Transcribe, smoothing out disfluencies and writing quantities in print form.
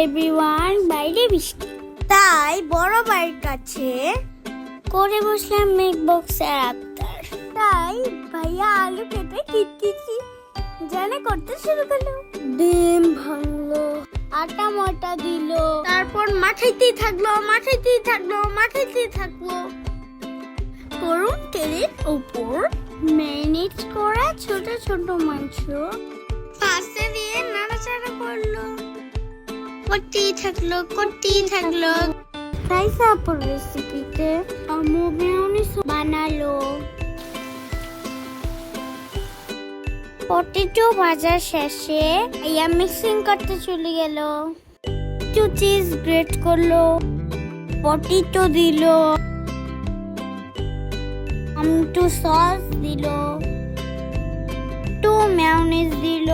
Everyone, বাইরে বৃষ্টি, তাই বড় ভাইয়ের কাছে করে বসলাম মেক বক্সের আবদার। তাই ভাইয়া আলু কেটে কিটকিটি জানে করতে শুরু করলো। ডিম ভাঙলো, আটা মটা দিল, তারপর মাখাইতেই থাকলো। গরম তেলের উপর ম্যারিনেট করা ছোট ছোট মাংস পাশে দিয়ে নাড়াচাড়া করলো, করতেই থাকলো। রাইসা আপুর রেসিপিতে আম্মু মেয়োনিজ বানালো। পটেটো ভাজা শেষে ভাইয়া মিক্সিং করতে চলে গেল। একটু চিজ গ্রেট করলো, পটেটো দিল, টমেটো সস দিল, একটু মেয়োনিজ দিল।